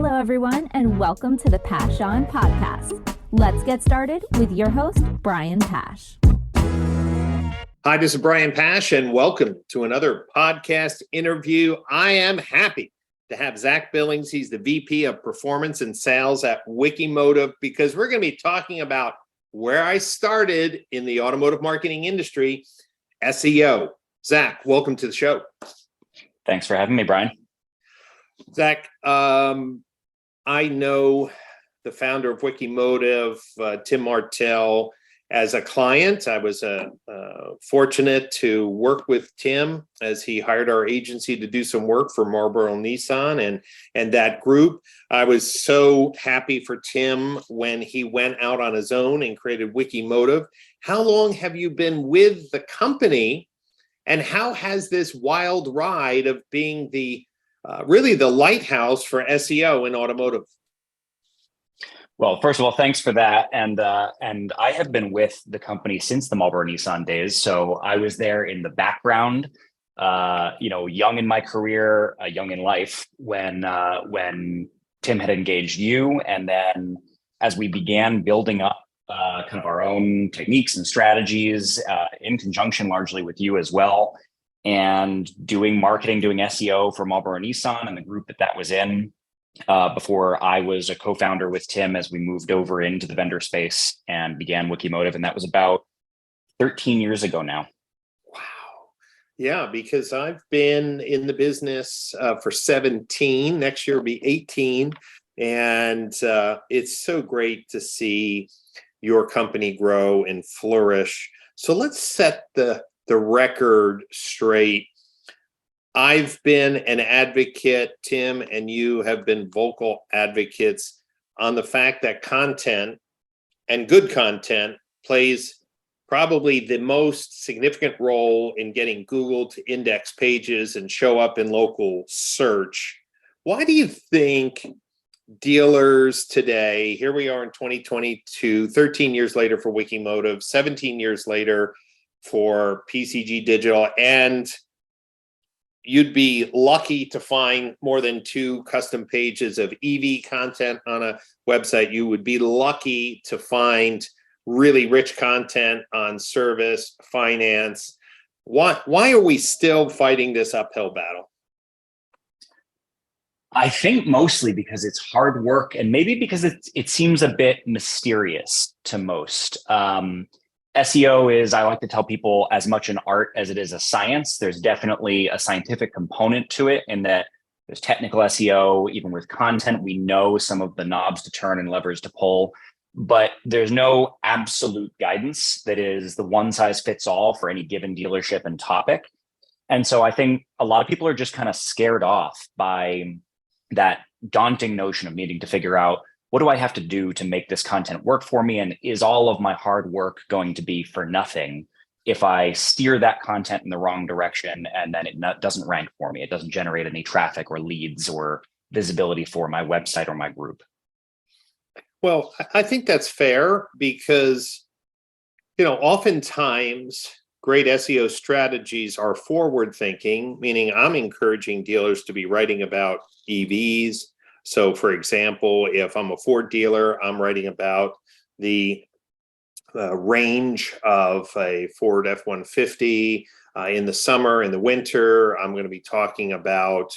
Hello, everyone, and welcome to the Pash On podcast. Let's get started with your host, Brian Pash. Hi, this is Brian Pash, and welcome to another podcast interview. I am happy to have Zach Billings. He's the VP of Performance and Sales at Wikimotive, because we're going to be talking about where I started in the automotive marketing industry, SEO. Zach, welcome to the show. Thanks for having me, Brian. Zach, I know the founder of Wikimotive, Tim Martell, as a client. I was fortunate to work with Tim as he hired our agency to do some work for Marlboro Nissan and that group. I was so happy for Tim when he went out on his own and created Wikimotive. How long have you been with the company, and how has this wild ride of being really the lighthouse for SEO in automotive? Well, first of all, thanks for that. And I have been with the company since the Marlboro Nissan days. So I was there in the background, young in my career, young in life when Tim had engaged you. And then as we began building up kind of our own techniques and strategies in conjunction largely with you as well, and doing marketing, doing SEO for Marlboro Nissan and the group that was in, before I was a co-founder with Tim as we moved over into the vendor space and began Wikimotive. And that was about 13 years ago now. Wow. Yeah, because I've been in the business for 17. Next year will be 18. And it's so great to see your company grow and flourish. So let's set the record straight. I've been an advocate, Tim, and you have been vocal advocates on the fact that content, and good content, plays probably the most significant role in getting Google to index pages and show up in local search. Why do you think dealers today, here we are in 2022, 13 years later for Wikimotive, 17 years later for PCG Digital, and you'd be lucky to find more than 2 custom pages of EV content on a website. You would be lucky to find really rich content on service, finance. Why are we still fighting this uphill battle? I think mostly because it's hard work, and maybe because it seems a bit mysterious to most. SEO is, I like to tell people, as much an art as it is a science. There's definitely a scientific component to it in that there's technical SEO. Even with content, we know some of the knobs to turn and levers to pull, but there's no absolute guidance that is the one size fits all for any given dealership and topic. And so I think a lot of people are just kind of scared off by that daunting notion of needing to figure out, what do I have to do to make this content work for me? And is all of my hard work going to be for nothing if I steer that content in the wrong direction and then it doesn't rank for me? It doesn't generate any traffic or leads or visibility for my website or my group. Well, I think that's fair because, oftentimes great SEO strategies are forward thinking, meaning I'm encouraging dealers to be writing about EVs. So, for example, if I'm a Ford dealer, I'm writing about the range of a Ford F-150 in the summer. In the winter, I'm going to be talking about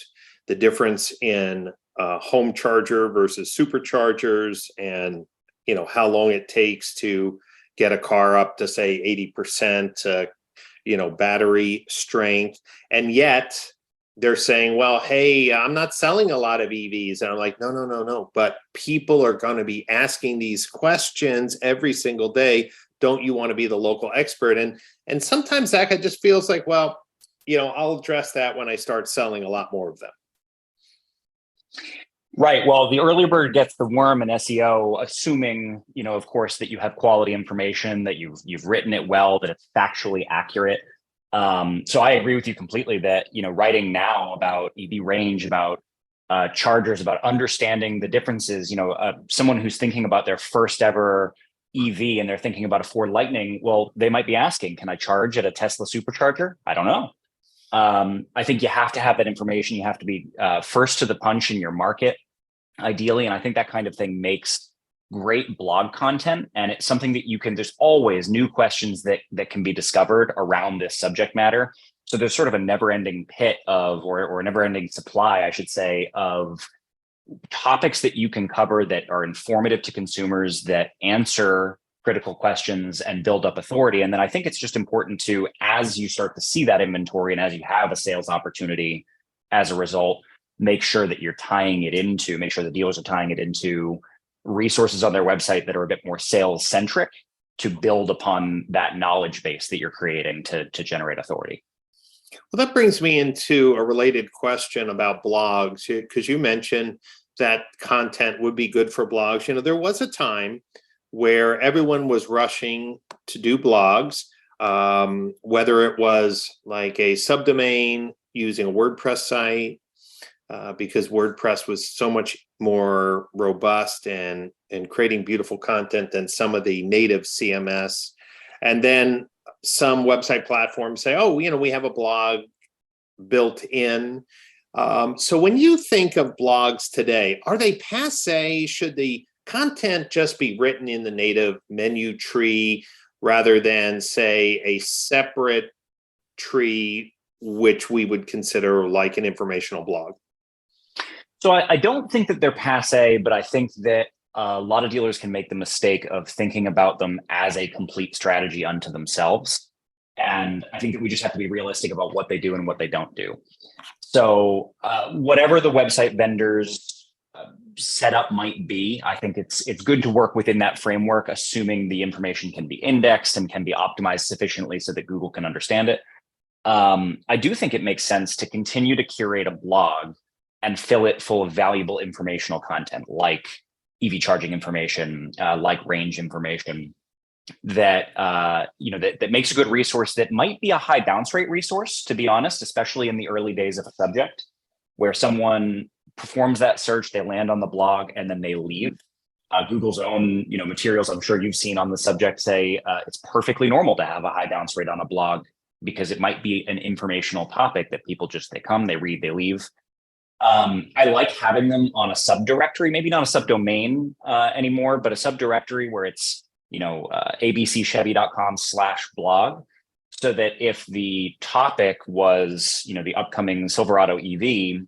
the difference in home charger versus superchargers, and how long it takes to get a car up to, say, 80% battery strength. And yet they're saying, well, hey, I'm not selling a lot of EVs. And I'm like, no. But people are going to be asking these questions every single day. Don't you want to be the local expert? And sometimes, Zach, it just feels like, well, I'll address that when I start selling a lot more of them. Right. Well, the early bird gets the worm in SEO, assuming, of course, that you have quality information, that you've written it well, that it's factually accurate. So I agree with you completely that, writing now about EV range, about chargers, about understanding the differences, someone who's thinking about their first ever EV and they're thinking about a Ford Lightning, well, they might be asking, can I charge at a Tesla supercharger? I don't know. I think you have to have that information. You have to be first to the punch in your market. ideally. And I think that kind of thing makes great blog content. And it's something that there's always new questions that can be discovered around this subject matter. So there's sort of a never-ending pit or a never-ending supply, I should say, of topics that you can cover that are informative to consumers, that answer critical questions and build up authority. And then I think it's just important to, as you start to see that inventory and as you have a sales opportunity as a result, make sure that make sure the dealers are tying it into resources on their website that are a bit more sales centric to build upon that knowledge base that you're creating to generate authority. Well, that brings me into a related question about blogs, because you mentioned that content would be good for blogs. There was a time where everyone was rushing to do blogs, whether it was like a subdomain using a WordPress site, because WordPress was so much more robust and creating beautiful content than some of the native CMS. And then some website platforms say, oh, we have a blog built in. So when you think of blogs today, are they passe? Should the content just be written in the native menu tree rather than, say, a separate tree, which we would consider like an informational blog? So I don't think that they're passe, but I think that a lot of dealers can make the mistake of thinking about them as a complete strategy unto themselves. And I think that we just have to be realistic about what they do and what they don't do. So whatever the website vendor's setup might be, I think it's good to work within that framework, assuming the information can be indexed and can be optimized sufficiently so that Google can understand it. I do think it makes sense to continue to curate a blog and fill it full of valuable informational content, like EV charging information, like range information, that that makes a good resource that might be a high bounce rate resource, to be honest, especially in the early days of a subject, where someone performs that search, they land on the blog, and then they leave. Google's own materials, I'm sure you've seen on the subject, say it's perfectly normal to have a high bounce rate on a blog because it might be an informational topic that people they come, they read, they leave. I like having them on a subdirectory, maybe not a subdomain anymore, but a subdirectory where it's, abcchevy.com/blog, so that if the topic was, the upcoming Silverado EV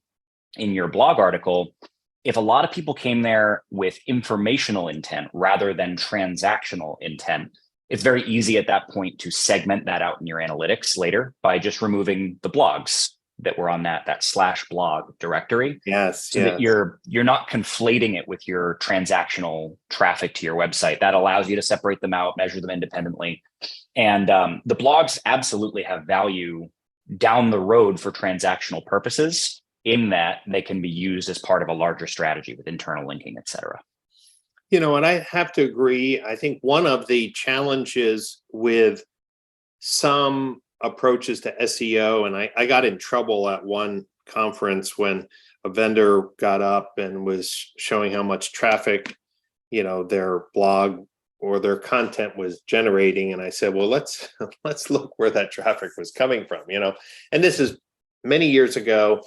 in your blog article, if a lot of people came there with informational intent rather than transactional intent, it's very easy at that point to segment that out in your analytics later by just removing the blogs that were on that /blog directory. So that you're not conflating it with your transactional traffic to your website. That allows you to separate them out, measure them independently. And the blogs absolutely have value down the road for transactional purposes, in that they can be used as part of a larger strategy with internal linking, et cetera. And I have to agree. I think one of the challenges with some approaches to SEO, and I got in trouble at one conference when a vendor got up and was showing how much traffic, their blog or their content was generating. And I said, well, let's look where that traffic was coming from, and this is many years ago.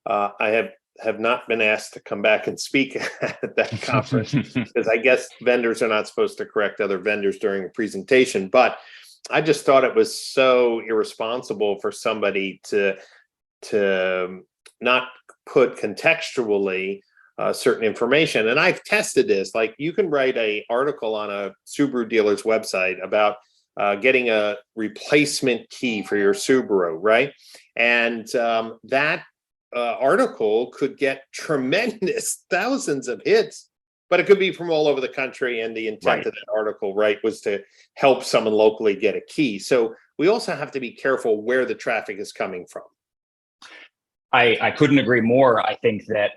I have not been asked to come back and speak at that conference because I guess vendors are not supposed to correct other vendors during a presentation, but I just thought it was so irresponsible for somebody to not put contextually certain information. And I've tested this. Like, you can write an article on a Subaru dealer's website about getting a replacement key for your Subaru, right? And that article could get tremendous thousands of hits, but it could be from all over the country. And the intent of that article, was to help someone locally get a key. So we also have to be careful where the traffic is coming from. I couldn't agree more. I think that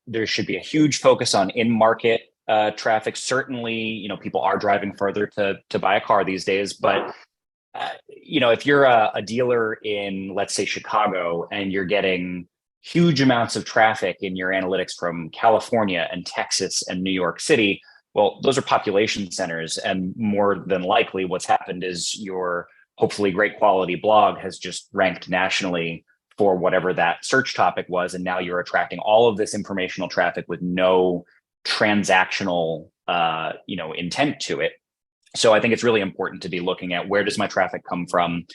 there should be a huge focus on in-market traffic. Certainly, people are driving further to buy a car these days, but if you're a dealer in, let's say, Chicago, and you're getting huge amounts of traffic in your analytics from California and Texas and New York City, well, those are population centers. And more than likely what's happened is your hopefully great quality blog has just ranked nationally for whatever that search topic was. And now you're attracting all of this informational traffic with no transactional, intent to it. So I think it's really important to be looking at, where does my traffic come from?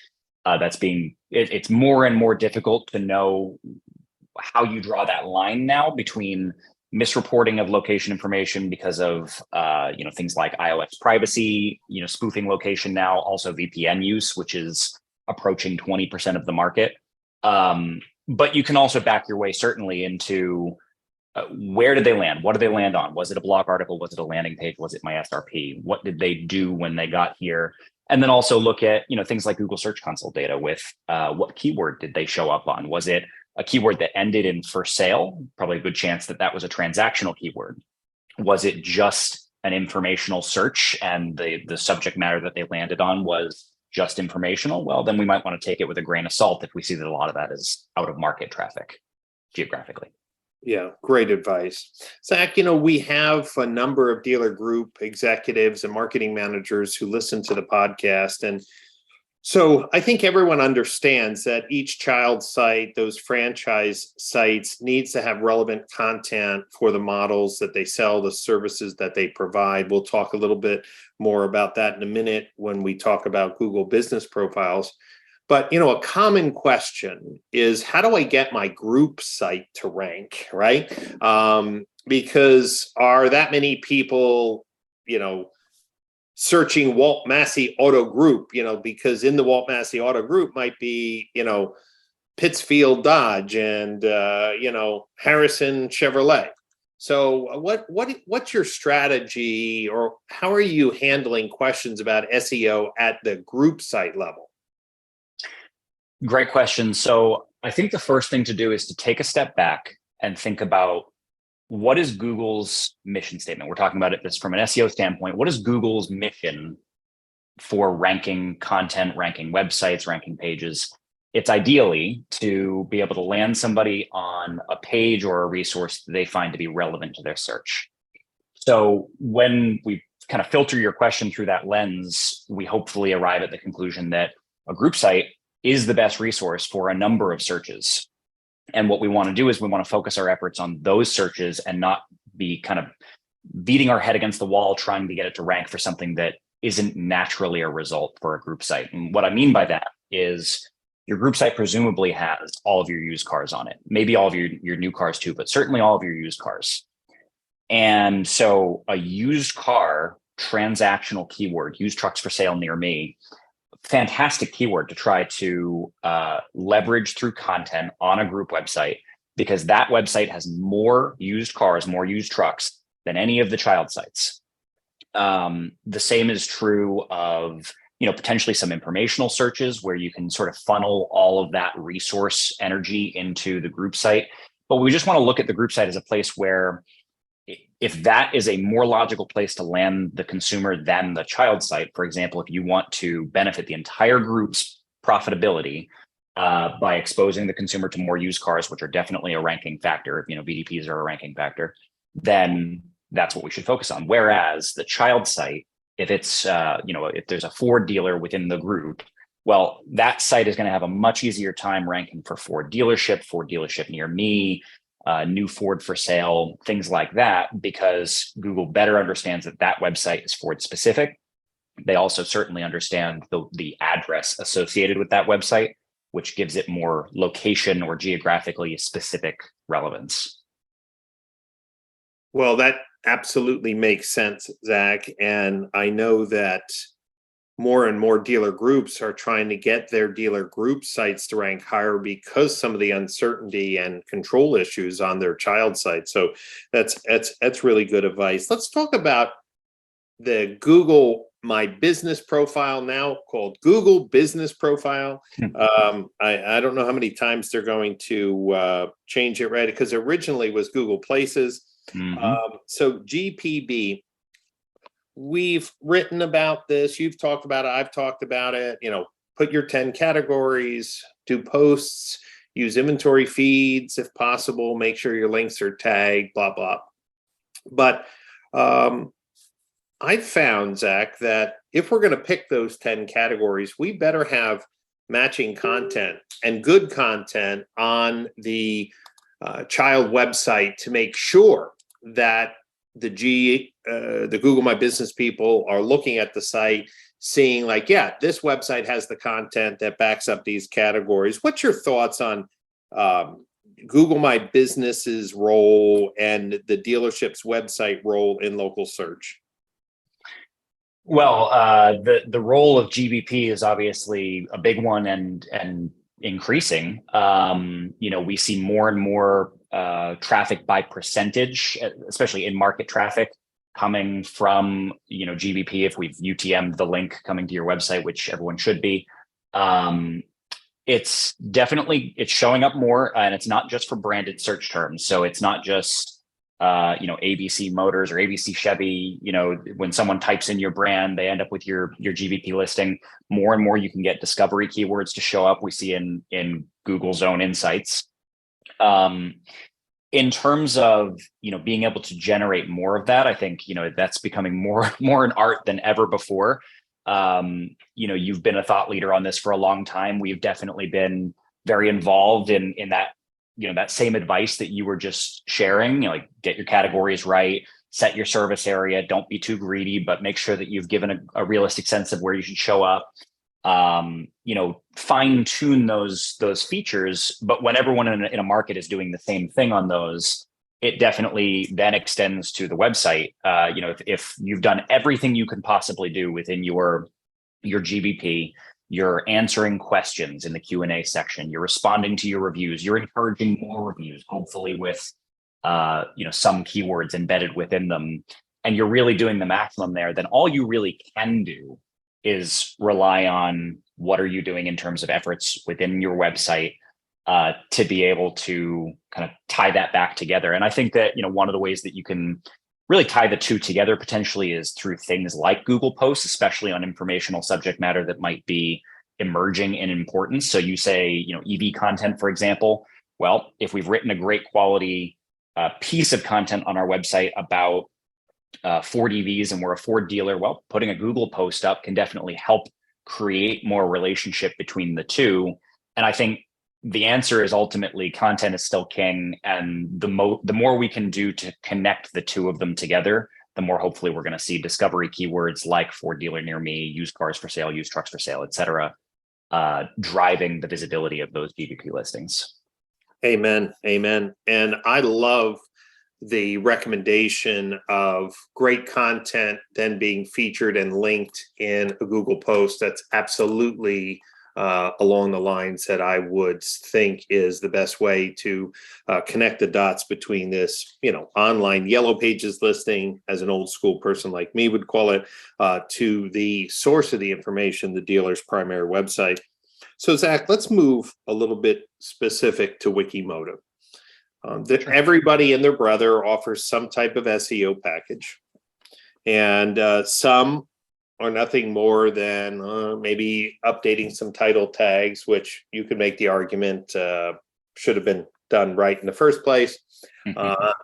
It's more and more difficult to know how you draw that line now between misreporting of location information because of things like iOS privacy, spoofing location now, also VPN use, which is approaching 20% of the market. But you can also back your way certainly into where did they land? What did they land on? Was it a blog article? Was it a landing page? Was it my SRP? What did they do when they got here? And then also look at things like Google Search Console data with what keyword did they show up on? Was it a keyword that ended in for sale? Probably a good chance that that was a transactional keyword. Was it just an informational search and the subject matter that they landed on was just informational? Well, then we might want to take it with a grain of salt if we see that a lot of that is out of market traffic geographically. Yeah, great advice. Zach, we have a number of dealer group executives and marketing managers who listen to the podcast. And so I think everyone understands that each child site, those franchise sites, needs to have relevant content for the models that they sell, the services that they provide. We'll talk a little bit more about that in a minute when we talk about Google business profiles. But, a common question is, how do I get my group site to rank, right? Because are that many people, searching Walt Massey Auto Group, because in the Walt Massey Auto Group might be, Pittsfield Dodge and, Harrison Chevrolet. So what's your strategy, or how are you handling questions about SEO at the group site level? Great question. So I think the first thing to do is to take a step back and think about, what is Google's mission statement? We're talking about this from an SEO standpoint. What is Google's mission for ranking content, ranking websites, ranking pages? It's ideally to be able to land somebody on a page or a resource that they find to be relevant to their search. So when we kind of filter your question through that lens, we hopefully arrive at the conclusion that a group site is the best resource for a number of searches. And what we want to do is we want to focus our efforts on those searches and not be kind of beating our head against the wall trying to get it to rank for something that isn't naturally a result for a group site. And what I mean by that is, your group site presumably has all of your used cars on it, maybe all of your new cars too, but certainly all of your used cars. And so a used car transactional keyword, used trucks for sale near me, fantastic keyword to try to leverage through content on a group website, because that website has more used cars, more used trucks than any of the child sites. The same is true of potentially some informational searches where you can sort of funnel all of that resource energy into the group site. But we just want to look at the group site as a place where, if that is a more logical place to land the consumer than the child site, for example, if you want to benefit the entire group's profitability by exposing the consumer to more used cars, which are definitely a ranking factor, VDPs are a ranking factor, then that's what we should focus on. Whereas the child site, if it's, if there's a Ford dealer within the group, well, that site is going to have a much easier time ranking for Ford dealership near me, new Ford for sale, things like that, because Google better understands that that website is Ford specific. They also certainly understand the address associated with that website, which gives it more location or geographically specific relevance. Well, that absolutely makes sense, Zach. And I know that more and more dealer groups are trying to get their dealer group sites to rank higher because some of the uncertainty and control issues on their child site. So that's really good advice. Let's talk about the Google My Business Profile, now called Google Business Profile. I don't know how many times they're going to change it, right? Because originally it was Google Places. So GPB, we've written about this. You've talked about it. I've talked about it. Put your 10 categories, do posts, use inventory feeds if possible, make sure your links are tagged, blah, blah. But I found, Zach, that if we're going to pick those 10 categories, we better have matching content and good content on the child website to make sure that the Google My Business people are looking at the site, seeing like, yeah, this website has the content that backs up these categories. What's your thoughts on Google My Business's role and the dealership's website role in local search? Well, the role of GBP is obviously a big one and increasing. We see more and more traffic by percentage, especially in market traffic, coming from GBP. If we've UTM'd the link coming to your website, which everyone should be, it's showing up more, and it's not just for branded search terms. So it's not just ABC Motors or ABC Chevy. When someone types in your brand, they end up with your GBP listing. More and more, you can get discovery keywords to show up. We see in Google's own insights. In terms of being able to generate more of that, I think that's becoming more an art than ever before. You've been a thought leader on this for a long time. We've definitely been very involved in that. That same advice that you were just sharing, like get your categories right, set your service area, don't be too greedy, but make sure that you've given a realistic sense of where you should show up. Fine tune those features, but when everyone in a market is doing the same thing on those, it definitely then extends to the website. If you've done everything you can possibly do within your GBP, you're answering questions in the Q&A section, you're responding to your reviews, you're encouraging more reviews, hopefully with some keywords embedded within them, and you're really doing the maximum there, then all you really can do is rely on what are you doing in terms of efforts within your website to be able to kind of tie that back together. And I think that one of the ways that you can really tie the two together potentially is through things like Google Posts, especially on informational subject matter that might be emerging in importance. So you say, EV content, for example. Well, if we've written a great quality piece of content on our website about Ford EVs and we're a Ford dealer, well, putting a Google post up can definitely help create more relationship between the two. And I think the answer is ultimately content is still king, and the more we can do to connect the two of them together, the more hopefully we're going to see discovery keywords like Ford dealer near me, used cars for sale, used trucks for sale, et cetera, driving the visibility of those GBP listings. Amen. And I love the recommendation of great content then being featured and linked in a Google post. That's absolutely along the lines that I would think is the best way to connect the dots between this, online yellow pages listing, as an old school person like me would call it, to the source of the information, the dealer's primary website. So Zach, let's move a little bit specific to Wikimoto. Everybody and their brother offers some type of SEO package, and some are nothing more than maybe updating some title tags, which you could make the argument should have been done right in the first place.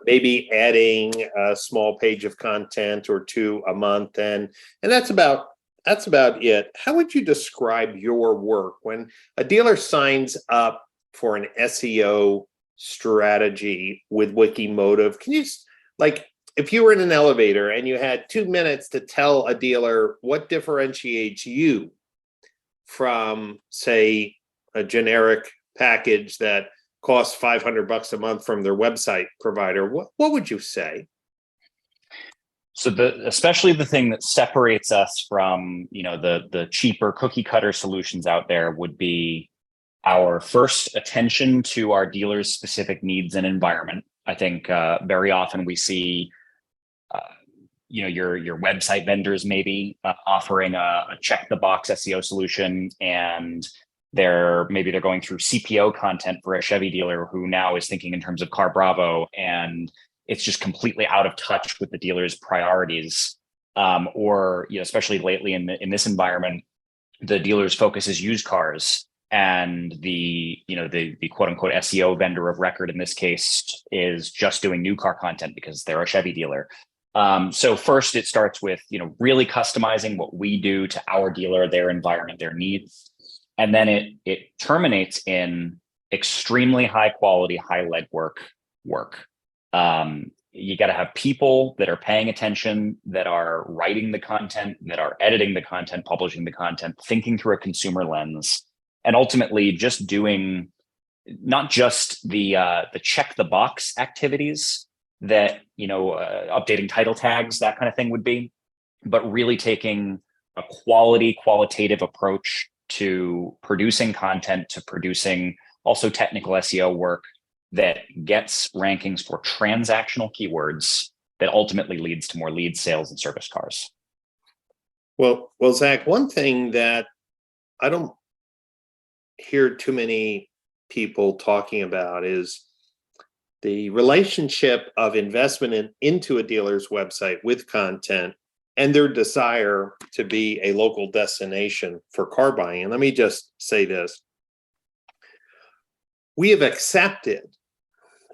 Maybe adding a small page of content or two a month, and that's about it. How would you describe your work when a dealer signs up for an SEO strategy with Wikimoto? Can you, if you were in an elevator and you had 2 minutes to tell a dealer what differentiates you from, say, a generic package that costs $500 a month from their website provider, what would you say? So especially the thing that separates us from the cheaper cookie cutter solutions out there would be our first attention to our dealers' specific needs and environment. I think very often we see your website vendors maybe offering a check the box SEO solution, and they're going through CPO content for a Chevy dealer who now is thinking in terms of Car Bravo, and it's just completely out of touch with the dealer's priorities. Or especially lately in this environment, the dealer's focus is used cars, and the quote unquote SEO vendor of record in this case is just doing new car content because they're a Chevy dealer. So first it starts with really customizing what we do to our dealer, their environment, their needs. And then it terminates in extremely high quality, high legwork work. You got to have people that are paying attention, that are writing the content, that are editing the content, publishing the content, thinking through a consumer lens, and ultimately just doing not just the check the box activities that, updating title tags, that kind of thing would be, but really taking a qualitative approach to producing content, to producing also technical SEO work that gets rankings for transactional keywords that ultimately leads to more lead sales and service cars. Well, Zach, one thing that I don't hear too many people talking about is the relationship of investment into a dealer's website with content and their desire to be a local destination for car buying. And let me just say this. We have accepted,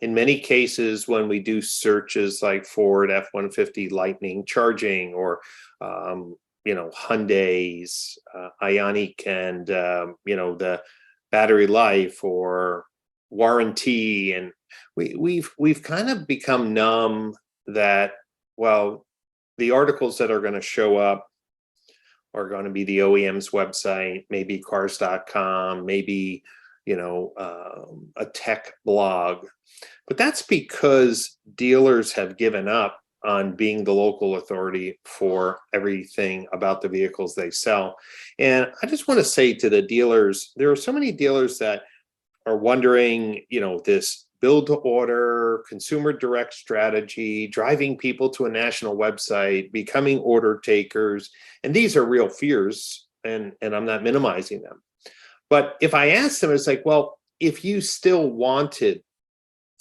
in many cases, when we do searches like Ford F-150 Lightning charging, or Hyundai's Ioniq and the battery life or warranty, and we've kind of become numb that, well, the articles that are going to show up are going to be the OEM's website, maybe cars.com, maybe a tech blog. But that's because dealers have given up on being the local authority for everything about the vehicles they sell. And I just want to say to the dealers, there are so many dealers that are wondering, this build to order, consumer direct strategy, driving people to a national website, becoming order takers. And these are real fears, and I'm not minimizing them. But if I asked them, it's like, well, if you still wanted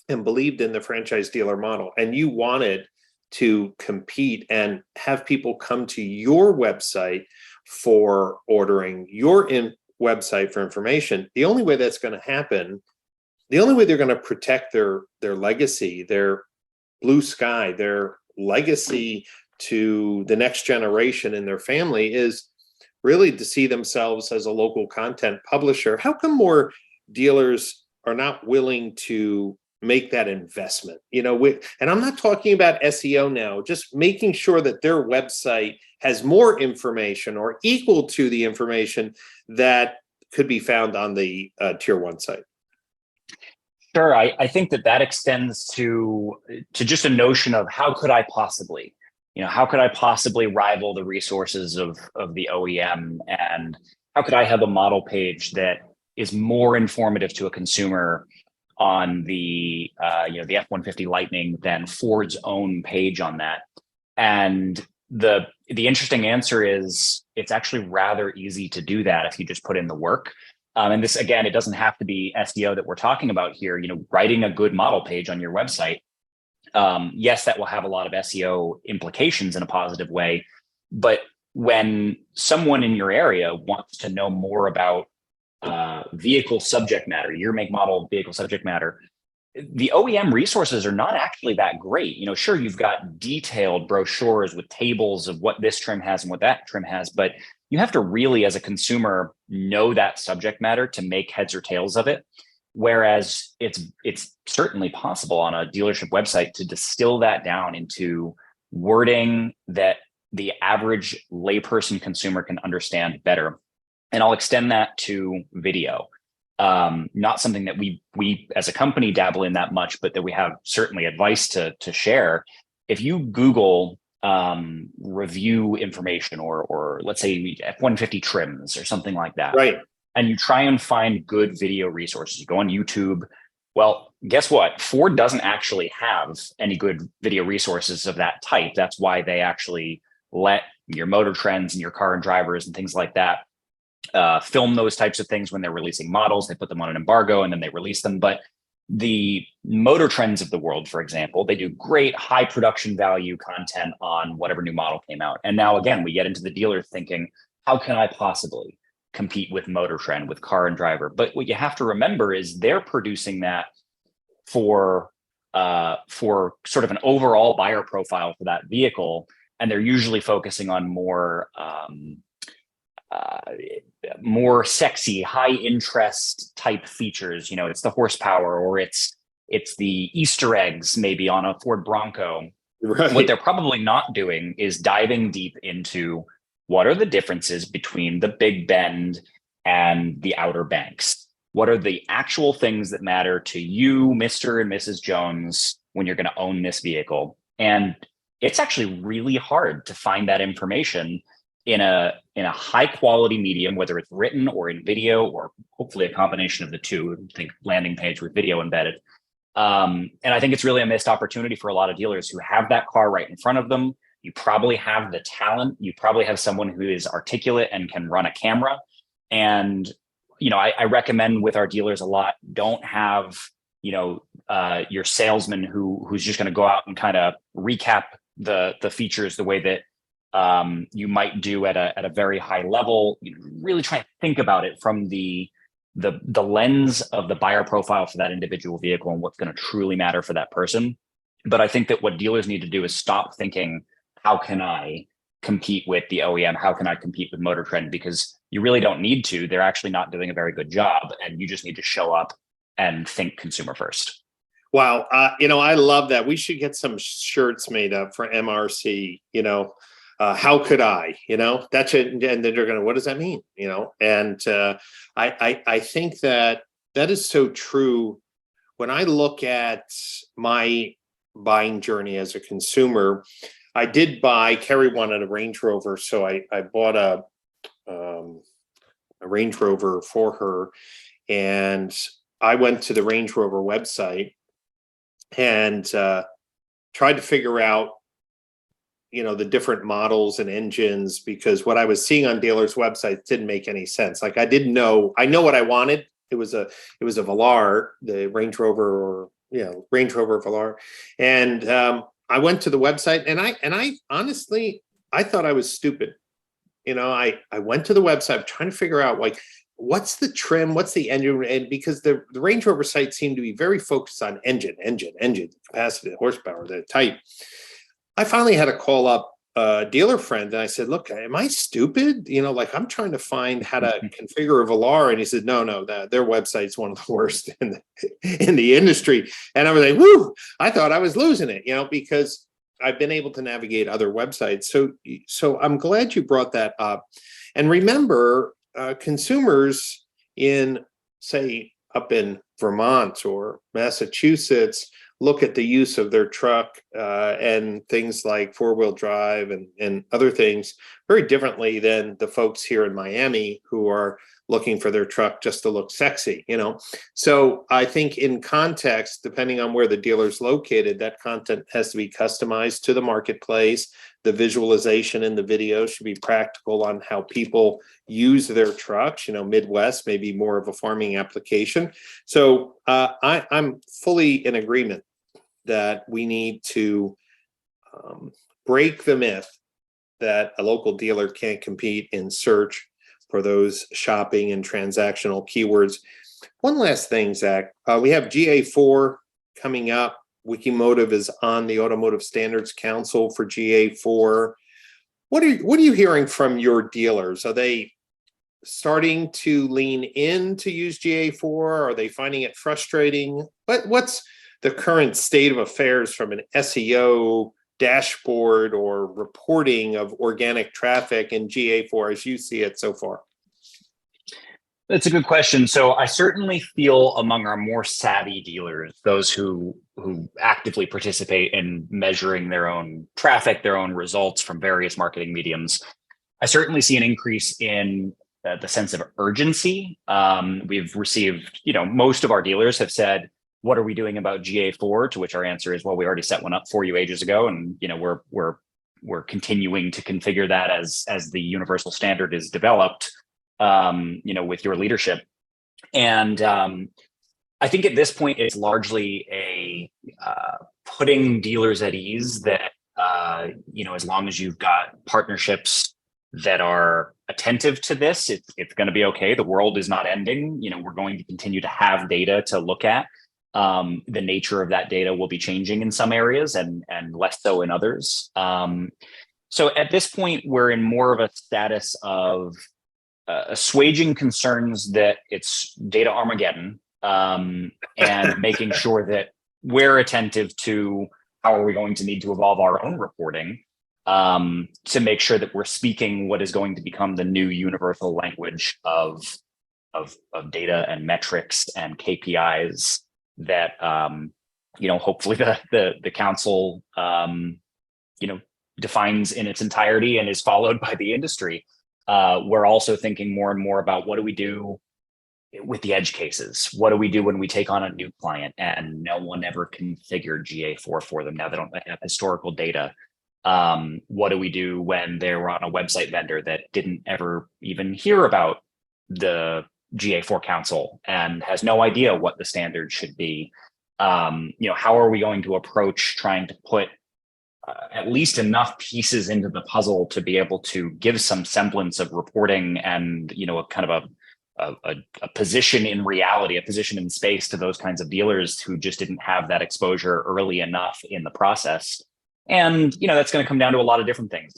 and believed in the franchise dealer model, and you wanted to compete and have people come to your website for ordering, your website for information, the only way that's going to happen, the only way they're going to protect their legacy, their blue sky, their legacy to the next generation in their family, is really to see themselves as a local content publisher. How come more dealers are not willing to make that investment? And I'm not talking about SEO now, just making sure that their website has more information or equal to the information that could be found on the tier one site. Sure. I think that extends to just a notion of how could I possibly rival the resources of the OEM, and how could I have a model page that is more informative to a consumer on the F-150 Lightning than Ford's own page on that? And the interesting answer is it's actually rather easy to do that if you just put in the work. And this, again, it doesn't have to be SEO that we're talking about here. Writing a good model page on your website, yes, that will have a lot of SEO implications in a positive way. But when someone in your area wants to know more about vehicle subject matter, year, make, model, vehicle subject matter, the OEM resources are not actually that great. Sure, you've got detailed brochures with tables of what this trim has and what that trim has, but you have to really, as a consumer, know that subject matter to make heads or tails of it. Whereas it's certainly possible on a dealership website to distill that down into wording that the average layperson consumer can understand better. And I'll extend that to video. Not something that we as a company dabble in that much, but that we have certainly advice to share. If you Google review information or let's say F-150 trims or something like that, right, and you try and find good video resources, you go on YouTube. Well, guess what? Ford doesn't actually have any good video resources of that type. That's why they actually let your Motor Trends and your Car and Drivers and things like that film those types of things when they're releasing models. They put them on an embargo and then they release them. But the Motor Trends of the world, for example, they do great high production value content on whatever new model came out. And now, again, we get into the dealer thinking, how can I possibly compete with Motor Trend, with Car and Driver? But what you have to remember is they're producing that for sort of an overall buyer profile for that vehicle. And they're usually focusing on more more sexy, high interest type features. It's the horsepower, or it's the Easter eggs maybe on a Ford Bronco. Right. What they're probably not doing is diving deep into what are the differences between the Big Bend and the Outer Banks. What are the actual things that matter to you, Mr. and Mrs. Jones, when you're going to own this vehicle? And it's actually really hard to find that information in a high quality medium, whether it's written or in video, or hopefully a combination of the two. Think landing page with video embedded. And I think it's really a missed opportunity for a lot of dealers who have that car right in front of them. You probably have the talent. You probably have someone who is articulate and can run a camera. And, I recommend with our dealers a lot, don't have, your salesman who's just going to go out and kind of recap the features the way that you might do at a very high level. Really try to think about it from the lens of the buyer profile for that individual vehicle and what's going to truly matter for that person. But I think that what dealers need to do is stop thinking, how can I compete with the OEM? How can I compete with Motor Trend? Because you really don't need to. They're actually not doing a very good job, and you just need to show up and think consumer first. Wow. I love that. We should get some shirts made up for MRC, how could I, that should, and then they're going to, what does that mean? And I think that is so true. When I look at my buying journey as a consumer, I did buy, Kerry wanted a Range Rover. So I bought a Range Rover for her, and I went to the Range Rover website and tried to figure out, the different models and engines, because what I was seeing on dealers' websites didn't make any sense. Like I know what I wanted. It was a Velar, the Range Rover, Range Rover Velar. And I went to the website, and I honestly, I thought I was stupid. I went to the website trying to figure out, like, what's the trim, what's the engine, and because the Range Rover site seemed to be very focused on engine, capacity, horsepower, the type. I finally had to call up a dealer friend, and I said, look, am I stupid? I'm trying to find how to configure a Velar. And he said, no, their website's one of the worst in the industry. And I was like, whoo, I thought I was losing it, because I've been able to navigate other websites. So I'm glad you brought that up. And remember, consumers up in Vermont or Massachusetts look at the use of their truck and things like four-wheel drive and other things very differently than the folks here in Miami who are looking for their truck just to look sexy, So I think in context, depending on where the dealer's located, that content has to be customized to the marketplace. The visualization in the video should be practical on how people use their trucks. Midwest may be more of a farming application. So I'm fully in agreement that we need to break the myth that a local dealer can't compete in search for those shopping and transactional keywords. One last thing, Zach, we have GA4 coming up. Wikimotive is on the Automotive Standards Council for GA4. What are you hearing from your dealers? Are they starting to lean in to use GA4? Are they finding it frustrating? What's the current state of affairs from an SEO dashboard or reporting of organic traffic in GA4 as you see it so far? That's a good question. So I certainly feel among our more savvy dealers, those who actively participate in measuring their own traffic, their own results from various marketing mediums, I certainly see an increase in the sense of urgency. We've received, most of our dealers have said, what are we doing about GA4? To which our answer is, well, we already set one up for you ages ago, and we're continuing to configure that as the universal standard is developed, with your leadership. And I think at this point, it's largely a putting dealers at ease that as long as you've got partnerships that are attentive to this, it's going to be okay. The world is not ending. We're going to continue to have data to look at. The nature of that data will be changing in some areas and less so in others. So at this point, we're in more of a status of assuaging concerns that it's data Armageddon, and making sure that we're attentive to how are we going to need to evolve our own reporting, to make sure that we're speaking what is going to become the new universal language of data and metrics and KPIs that hopefully the council defines in its entirety and is followed by the industry. We're also thinking more and more about what do we do with the edge cases? What do we do when we take on a new client and no one ever configured GA4 for them? Now they don't have historical data. What do we do when they're on a website vendor that didn't ever even hear about the GA4 council and has no idea what the standard should be? How are we going to approach trying to put at least enough pieces into the puzzle to be able to give some semblance of reporting and, a kind of a position in reality, a position in space to those kinds of dealers who just didn't have that exposure early enough in the process. And, that's going to come down to a lot of different things.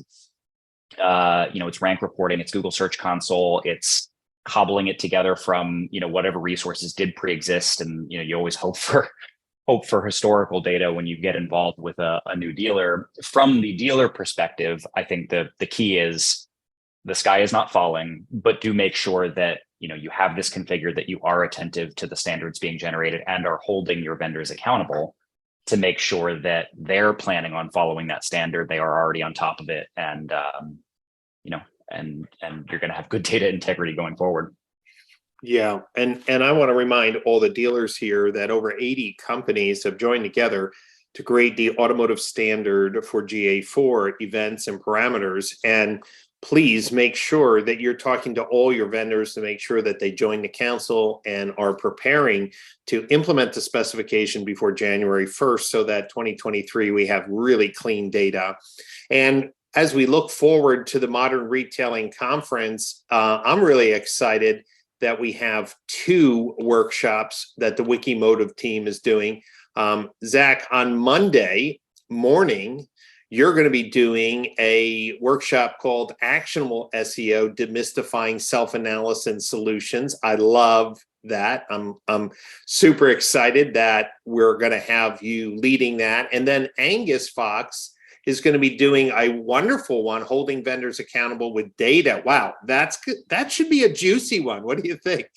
It's rank reporting, it's Google Search Console, it's cobbling it together from, whatever resources did pre-exist. And, you always hope for historical data when you get involved with a new dealer. From the dealer perspective, I think the key is the sky is not falling, but do make sure that you have this configured, that you are attentive to the standards being generated and are holding your vendors accountable to make sure that they're planning on following that standard. They are already on top of it, and and you're going to have good data integrity going forward. Yeah. And I want to remind all the dealers here that over 80 companies have joined together to create the automotive standard for GA4 events and parameters. And please make sure that you're talking to all your vendors to make sure that they join the council and are preparing to implement the specification before January 1st so that 2023 we have really clean data. And as we look forward to the Modern Retailing Conference, I'm really excited that we have 2 workshops that the Wikimotive team is doing. Zach, on Monday morning, you're going to be doing a workshop called Actionable SEO, Demystifying Self-Analysis Solutions. I love that. I'm super excited that we're going to have you leading that. And then Angus Fox is going to be doing a wonderful one, holding vendors accountable with data. Wow, that's good. That should be a juicy one. What do you think?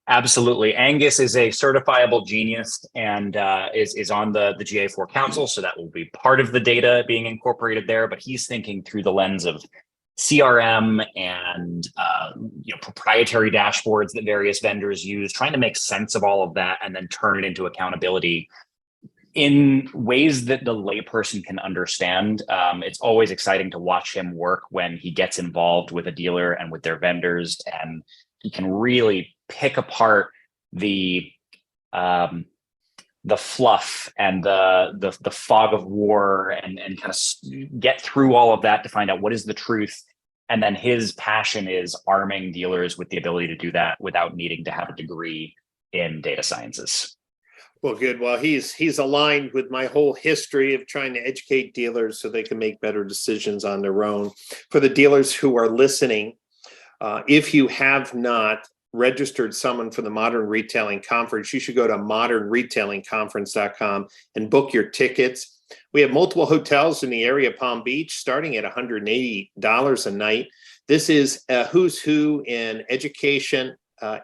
Absolutely. Angus is a certifiable genius and is on the GA4 Council, so that will be part of the data being incorporated there. But he's thinking through the lens of CRM and proprietary dashboards that various vendors use, trying to make sense of all of that and then turn it into accountability in ways that the layperson can understand. It's always exciting to watch him work when he gets involved with a dealer and with their vendors, and he can really pick apart the fluff and the fog of war and kind of get through all of that to find out what is the truth. And then his passion is arming dealers with the ability to do that without needing to have a degree in data sciences. Well, good. Well, he's aligned with my whole history of trying to educate dealers so they can make better decisions on their own. For the dealers who are listening, if you have not registered someone for the Modern Retailing Conference, you should go to modernretailingconference.com and book your tickets. We have multiple hotels in the area of Palm Beach starting at $180 a night. This is a who's who in education,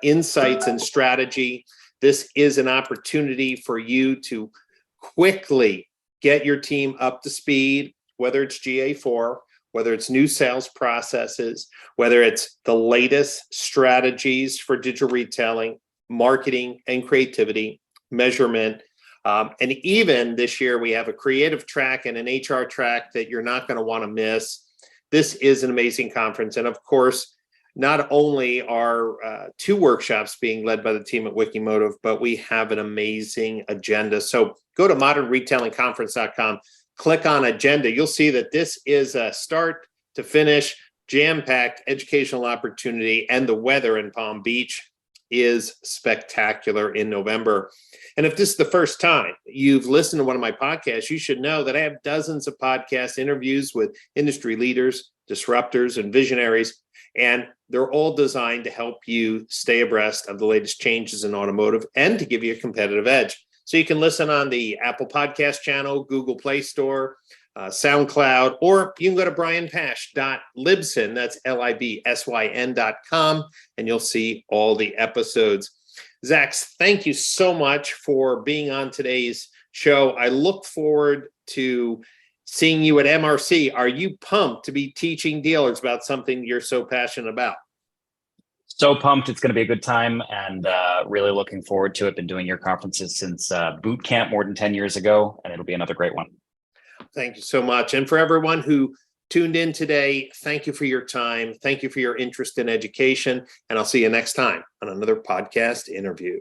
insights, and strategy. This is an opportunity for you to quickly get your team up to speed, whether it's GA4, whether it's new sales processes, whether it's the latest strategies for digital retailing, marketing and creativity, measurement. And even this year, we have a creative track and an HR track that you're not going to want to miss. This is an amazing conference. And of course, not only are 2 workshops being led by the team at Wikimotive, but we have an amazing agenda. So go to modernretailingconference.com, click on agenda. You'll see that this is a start to finish, jam-packed educational opportunity, and the weather in Palm Beach is spectacular in November. And if this is the first time you've listened to one of my podcasts, you should know that I have dozens of podcast interviews with industry leaders, disruptors, and visionaries. And They're all designed to help you stay abreast of the latest changes in automotive and to give you a competitive edge. So you can listen on the Apple Podcast channel, Google Play Store, SoundCloud, or you can go to brianpash.libsyn, that's libsyn.com, and you'll see all the episodes. Zach, thank you so much for being on today's show. I look forward to seeing you at MRC. Are you pumped to be teaching dealers about something you're so passionate about? So pumped. It's going to be a good time, and really looking forward to it. Been doing your conferences since boot camp more than 10 years ago, and it'll be another great one. Thank you so much. And for everyone who tuned in today, thank you for your time. Thank you for your interest in education, and I'll see you next time on another podcast interview.